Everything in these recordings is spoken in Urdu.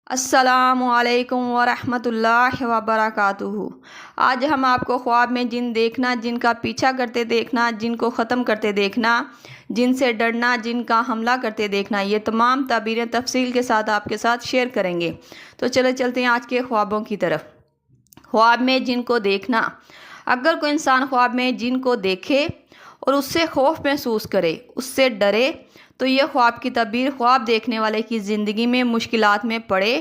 السلام علیکم ورحمۃ اللہ وبرکاتہ۔ آج ہم آپ کو خواب میں جن دیکھنا، جن کا پیچھا کرتے دیکھنا، جن کو ختم کرتے دیکھنا، جن سے ڈرنا، جن کا حملہ کرتے دیکھنا، یہ تمام تعبیریں تفصیل کے ساتھ آپ کے ساتھ شیئر کریں گے۔ تو چلے چلتے ہیں آج کے خوابوں کی طرف۔ خواب میں جن کو دیکھنا۔ اگر کوئی انسان خواب میں جن کو دیکھے اور اس سے خوف محسوس کرے، اس سے ڈرے، تو یہ خواب کی تعبیر خواب دیکھنے والے کی زندگی میں مشکلات میں پڑے،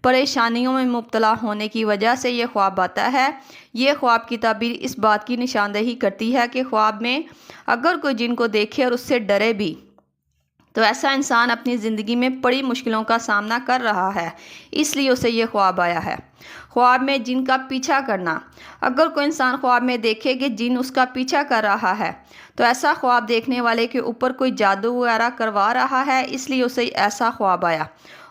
پریشانیوں میں مبتلا ہونے کی وجہ سے یہ خواب آتا ہے۔ یہ خواب کی تعبیر اس بات کی نشاندہی کرتی ہے کہ خواب میں اگر کوئی جن کو دیکھے اور اس سے ڈرے بھی، تو ایسا انسان اپنی زندگی میں بڑی مشکلوں کا سامنا کر رہا ہے، اس لیے اسے یہ خواب آیا ہے۔ خواب میں جن کا پیچھا کرنا۔ اگر کوئی انسان خواب میں دیکھے کہ جن اس کا پیچھا کر رہا ہے، تو ایسا خواب دیکھنے والے کے اوپر کوئی جادو وغیرہ کروا رہا ہے، اس لیے اسے ایسا خواب آیا۔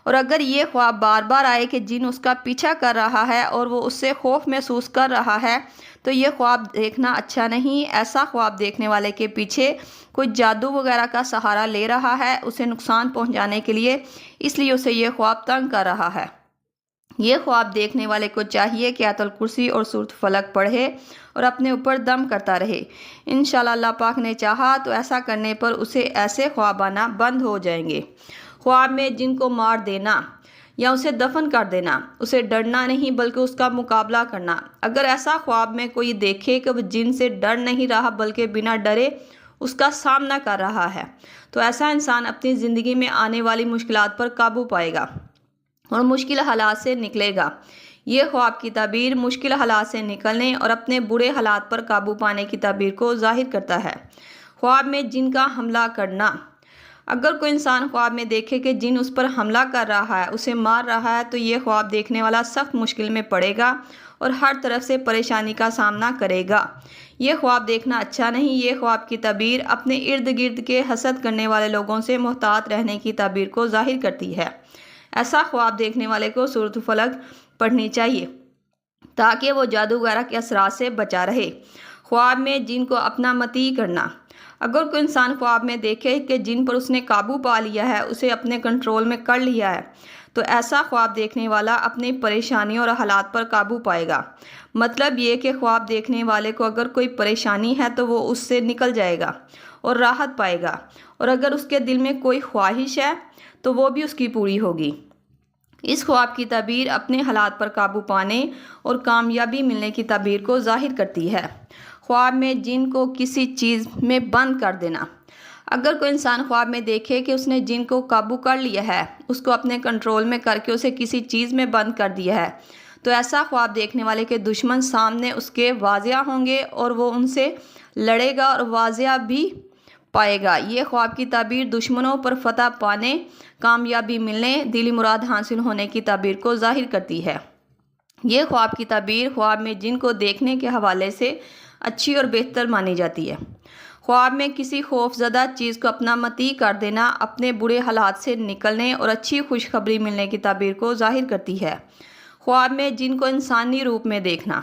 اور اگر یہ خواب بار بار آئے کہ جن اس کا پیچھا کر رہا ہے اور وہ اس سے خوف محسوس کر رہا ہے، تو یہ خواب دیکھنا اچھا نہیں۔ ایسا خواب دیکھنے والے کے پیچھے کوئی جادو وغیرہ کا سہارا لے رہا ہے اسے نقصان پہنچانے کے لیے، اس لیے اسے یہ خواب تنگ کر رہا ہے۔ یہ خواب دیکھنے والے کو چاہیے کہ آیت الکرسی اور سورۃ فلق پڑھے اور اپنے اوپر دم کرتا رہے۔ انشاءاللہ اللہ پاک نے چاہا تو ایسا کرنے پر اسے ایسے خواب آنا بند ہو جائیں گے۔ خواب میں جن کو مار دینا یا اسے دفن کر دینا۔ اسے ڈرنا نہیں بلکہ اس کا مقابلہ کرنا۔ اگر ایسا خواب میں کوئی دیکھے کہ وہ جن سے ڈر نہیں رہا بلکہ بنا ڈرے اس کا سامنا کر رہا ہے، تو ایسا انسان اپنی زندگی میں آنے والی مشکلات پر قابو پائے گا اور مشکل حالات سے نکلے گا۔ یہ خواب کی تعبیر مشکل حالات سے نکلنے اور اپنے برے حالات پر قابو پانے کی تعبیر کو ظاہر کرتا ہے۔ خواب میں جن کا حملہ کرنا۔ اگر کوئی انسان خواب میں دیکھے کہ جن اس پر حملہ کر رہا ہے، اسے مار رہا ہے، تو یہ خواب دیکھنے والا سخت مشکل میں پڑے گا اور ہر طرف سے پریشانی کا سامنا کرے گا۔ یہ خواب دیکھنا اچھا نہیں۔ یہ خواب کی تعبیر اپنے ارد گرد کے حسد کرنے والے لوگوں سے محتاط رہنے کی تعبیر کو ظاہر کرتی ہے۔ ایسا خواب دیکھنے والے کو سورۃ فلق پڑھنی چاہیے تاکہ وہ جادو وغیرہ کے اثرات سے بچا رہے۔ خواب میں جن کو اپنا مطیع کرنا۔ اگر کوئی انسان خواب میں دیکھے کہ جن پر اس نے قابو پا لیا ہے، اسے اپنے کنٹرول میں کر لیا ہے، تو ایسا خواب دیکھنے والا اپنی پریشانیوں اور حالات پر قابو پائے گا۔ مطلب یہ کہ خواب دیکھنے والے کو اگر کوئی پریشانی ہے تو وہ اس سے نکل جائے گا اور راحت پائے گا، اور اگر اس کے دل میں کوئی خواہش ہے تو وہ بھی اس کی پوری ہوگی۔ اس خواب کی تعبیر اپنے حالات پر قابو پانے اور کامیابی ملنے کی تعبیر کو ظاہر کرتی ہے۔ خواب میں جن کو کسی چیز میں بند کر دینا۔ اگر کوئی انسان خواب میں دیکھے کہ اس نے جن کو قابو کر لیا ہے، اس کو اپنے کنٹرول میں کر کے اسے کسی چیز میں بند کر دیا ہے، تو ایسا خواب دیکھنے والے کے دشمن سامنے اس کے واضح ہوں گے اور وہ ان سے لڑے گا اور واضح بھی پائے گا۔ یہ خواب کی تعبیر دشمنوں پر فتح پانے، کامیابی ملنے، دلی مراد حاصل ہونے کی تعبیر کو ظاہر کرتی ہے۔ یہ خواب کی تعبیر خواب میں جن کو دیکھنے کے حوالے سے اچھی اور بہتر مانی جاتی ہے۔ خواب میں کسی خوف زدہ چیز کو اپنا مطیع کر دینا اپنے برے حالات سے نکلنے اور اچھی خوشخبری ملنے کی تعبیر کو ظاہر کرتی ہے۔ خواب میں جن کو انسانی روپ میں دیکھنا۔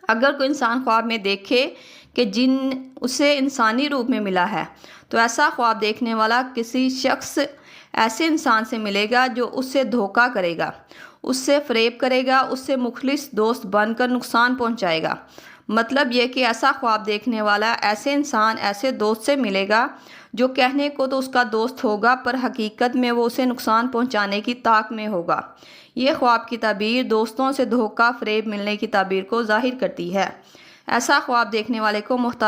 اگر کوئی انسان خواب میں دیکھے کہ جن اسے انسانی روپ میں ملا ہے، تو ایسا خواب دیکھنے والا کسی شخص ایسے انسان سے ملے گا جو اس سے دھوکہ کرے گا، اس سے فریب کرے گا، اس سے مخلص دوست بن کر نقصان پہنچائے گا۔ مطلب یہ کہ ایسا خواب دیکھنے والا ایسے انسان، ایسے دوست سے ملے گا جو کہنے کو تو اس کا دوست ہوگا پر حقیقت میں وہ اسے نقصان پہنچانے کی طاق میں ہوگا۔ یہ خواب کی تعبیر دوستوں سے دھوکہ فریب ملنے کی تعبیر کو ظاہر کرتی ہے۔ ایسا خواب دیکھنے والے کو محتاط